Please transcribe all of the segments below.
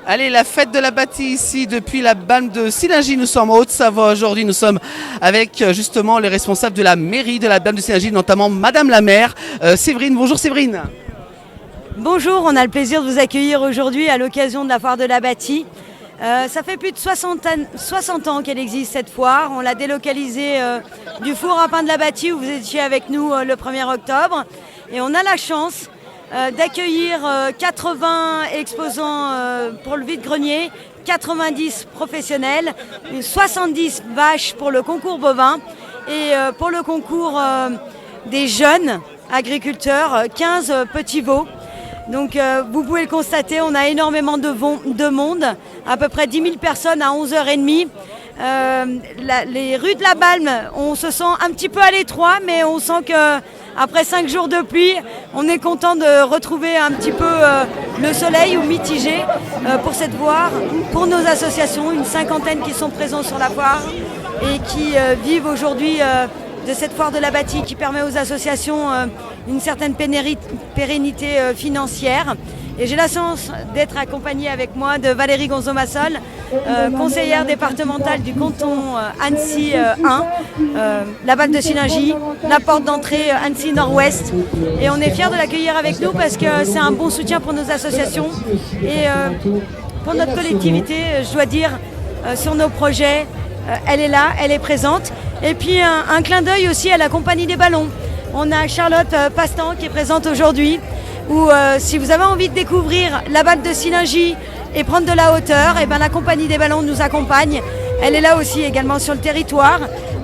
Allez, la fête de la bâtie ici depuis la BAM de Sillingy. Nous sommes en Haute-Savoie aujourd'hui. Nous sommes avec justement les responsables de la mairie de la BAM de Sillingy, notamment Madame la maire Séverine. Bonjour Séverine. Bonjour, on a le plaisir de vous accueillir aujourd'hui à l'occasion de la foire de la bâtie. Ça fait plus de 60 ans qu'elle existe cette foire. On l'a délocalisée du four à pain de la bâtie où vous étiez avec nous le 1er octobre. Et on a la chance d'accueillir 80 exposants pour le vide-grenier, 90 professionnels, 70 vaches pour le concours bovin et pour le concours des jeunes agriculteurs, 15 petits veaux. Donc vous pouvez le constater, on a énormément de monde, à peu près 10 000 personnes à 11h30. Les rues de la Balme, on se sent un petit peu à l'étroit, mais on sent qu'après 5 jours de pluie, on est content de retrouver un petit peu le soleil ou mitigé pour cette foire, pour nos associations, une cinquantaine qui sont présents sur la foire et qui vivent aujourd'hui de cette foire de la bâtie qui permet aux associations une certaine pérennité financière. Et j'ai la chance d'être accompagnée avec moi de Valérie Gonzo-Massol, conseillère départementale du canton Annecy 1, la Val de Sillingy, la porte d'entrée Annecy Nord-Ouest. Et on est fiers de l'accueillir avec nous parce que c'est un bon soutien pour nos associations et pour notre collectivité, je dois dire, sur nos projets. Elle est là, elle est présente. Et puis un clin d'œil aussi à la Compagnie des Ballons. On a Charlotte Pastan qui est présente aujourd'hui, où si vous avez envie de découvrir la Val de Sillingy et prendre de la hauteur, et ben la Compagnie des Ballons nous accompagne. Elle est là aussi également sur le territoire.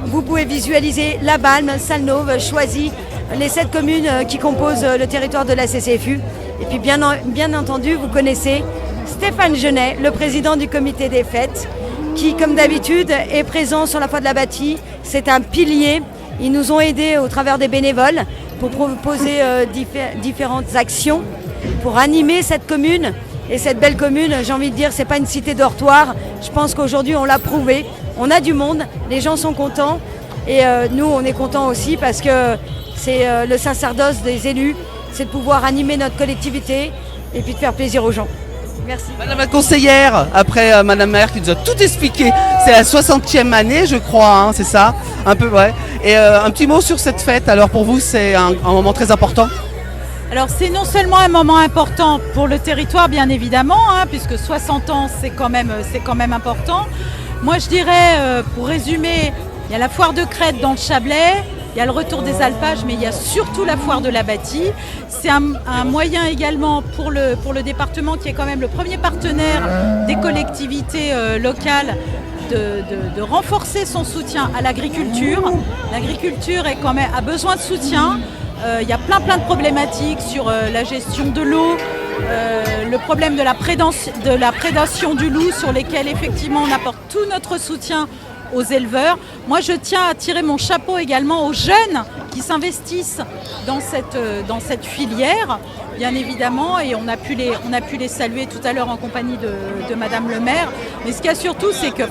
Vous pouvez visualiser La Balme, Salnauve, Choisy, les 7 communes qui composent le territoire de la CCFU. Et puis bien entendu, vous connaissez Stéphane Genet, le président du comité des fêtes, qui, comme d'habitude, est présent sur la foire de la bâtie. C'est un pilier. Ils nous ont aidés au travers des bénévoles pour proposer différentes actions pour animer cette commune. Et cette belle commune, j'ai envie de dire, c'est pas une cité dortoir. Je pense qu'aujourd'hui, on l'a prouvé. On a du monde, les gens sont contents. Et nous, on est contents aussi parce que c'est le sacerdoce des élus, c'est de pouvoir animer notre collectivité et puis de faire plaisir aux gens. Merci. Madame la conseillère, après Madame la maire qui nous a tout expliqué, c'est la 60e année je crois, hein, c'est ça, un peu, ouais. Et un petit mot sur cette fête, alors pour vous c'est un moment très important? Alors c'est non seulement un moment important pour le territoire bien évidemment, hein, puisque 60 ans c'est quand même important. Moi je dirais, pour résumer, il y a la foire de Crète dans le Chablais, il y a le retour des alpages, mais il y a surtout la foire de la bâtie. C'est un moyen également pour le département qui est quand même le premier partenaire des collectivités locales de renforcer son soutien à l'agriculture. L'agriculture a besoin de soutien. Il y a plein de problématiques sur la gestion de l'eau, le problème de la prédation du loup sur lesquels effectivement on apporte tout notre soutien aux éleveurs. Moi je tiens à tirer mon chapeau également aux jeunes qui s'investissent dans cette filière, bien évidemment, et on a pu les saluer tout à l'heure en compagnie de Madame le maire. Mais ce qu'il y a surtout, c'est que,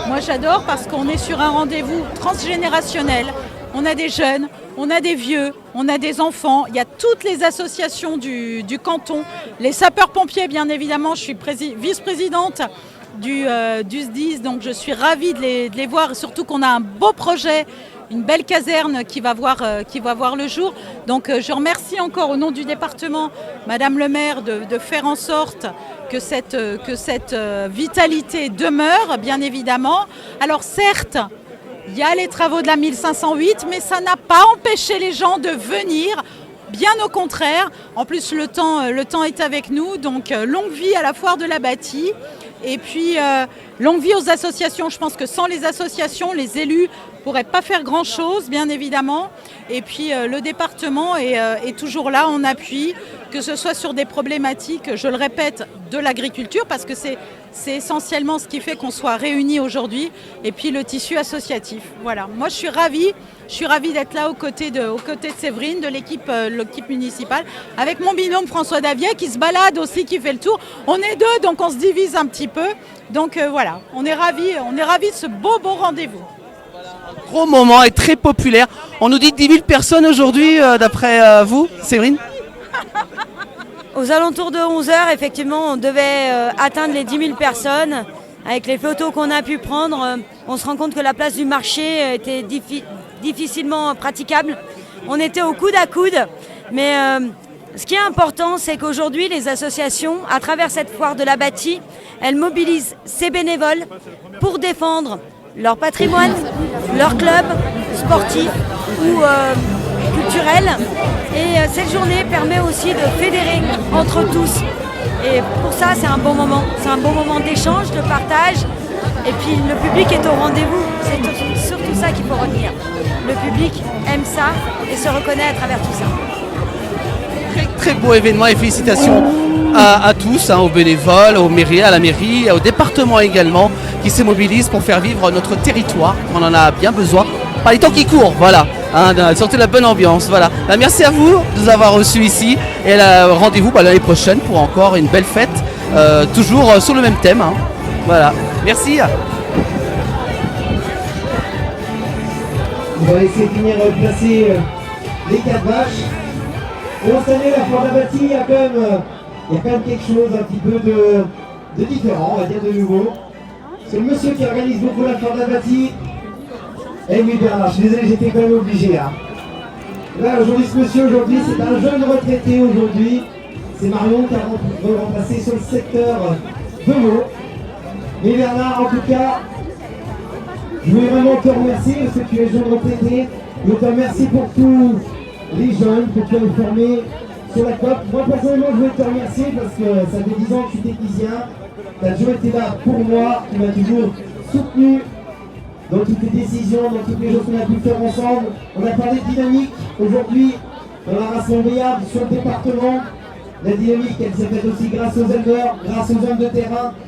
moi j'adore parce qu'on est sur un rendez-vous transgénérationnel. On a des jeunes, on a des vieux, on a des enfants, il y a toutes les associations du canton, les sapeurs-pompiers bien évidemment, je suis vice-présidente du SDIS, donc je suis ravie de les voir, surtout qu'on a un beau projet, une belle caserne qui va voir le jour. Donc je remercie encore au nom du département Madame le maire de faire en sorte que cette vitalité demeure, bien évidemment. Alors certes, il y a les travaux de la 1508, mais ça n'a pas empêché les gens de venir. Bien au contraire, en plus le temps est avec nous, donc longue vie à la foire de la bâtie. Et puis, longue vie aux associations. Je pense que sans les associations, les élus ne pourraient pas faire grand-chose, bien évidemment. Et puis, le département est toujours là en appui, que ce soit sur des problématiques, je le répète, de l'agriculture, parce que c'est essentiellement ce qui fait qu'on soit réunis aujourd'hui, et puis le tissu associatif. Voilà. Moi, je suis ravie d'être là aux côtés de Séverine, de l'équipe municipale, avec mon binôme François Davier qui se balade aussi, qui fait le tour. On est 2, donc on se divise un petit peu. Donc voilà, on est ravis de ce beau rendez-vous. Gros moment et très populaire. On nous dit 10 000 personnes aujourd'hui, d'après vous, Séverine? Aux alentours de 11 h, effectivement, on devait atteindre les 10 000 personnes. Avec les photos qu'on a pu prendre, on se rend compte que la place du marché était difficilement praticable. On était au coude à coude, mais ce qui est important, c'est qu'aujourd'hui, les associations, à travers cette foire de la bâtie, elles mobilisent ces bénévoles pour défendre leur patrimoine, leur club sportif ou culturel. Et cette journée permet aussi de fédérer entre tous. Et pour ça, c'est un bon moment. C'est un bon moment d'échange, de partage. Et puis le public est au rendez-vous. C'est surtout ça qu'il faut retenir. Le public aime ça et se reconnaît à travers tout ça. Très, très beau événement et félicitations à tous, aux bénévoles, aux mairies, à la mairie, au département également, qui se mobilisent pour faire vivre notre territoire. On en a bien besoin. Par les temps qui courent, voilà. Surtout la bonne ambiance, voilà. Merci à vous de nous avoir reçus ici et rendez-vous l'année prochaine pour encore une belle fête, toujours sur le même thème. Voilà, merci. On va essayer de venir placer les 4 vaches. Et on savait, la foire de la bâtie, il y a quand même quelque chose un petit peu de différent, on va dire de nouveau. C'est le monsieur qui organise beaucoup la foire de la bâtie. Eh oui Bernard, je suis désolé, j'étais quand même obligé là. Là aujourd'hui, ce monsieur aujourd'hui, c'est un jeune retraité aujourd'hui. C'est Marion qui a remplacé sur le secteur de l'eau. Mais Bernard, en tout cas, je voulais vraiment te remercier parce que tu es jeune retraité. Je te remercie pour tous les jeunes que tu as formés sur la COP. Moi personnellement, je voulais te remercier parce que ça fait 10 ans que je suis technicien. Tu as toujours été là pour moi, tu m'as toujours soutenu dans toutes les décisions, dans toutes les choses qu'on a pu faire ensemble. On a parlé de dynamique aujourd'hui dans la race Montbéliarde sur le département. La dynamique, elle s'est faite aussi grâce aux éleveurs, grâce aux hommes de terrain.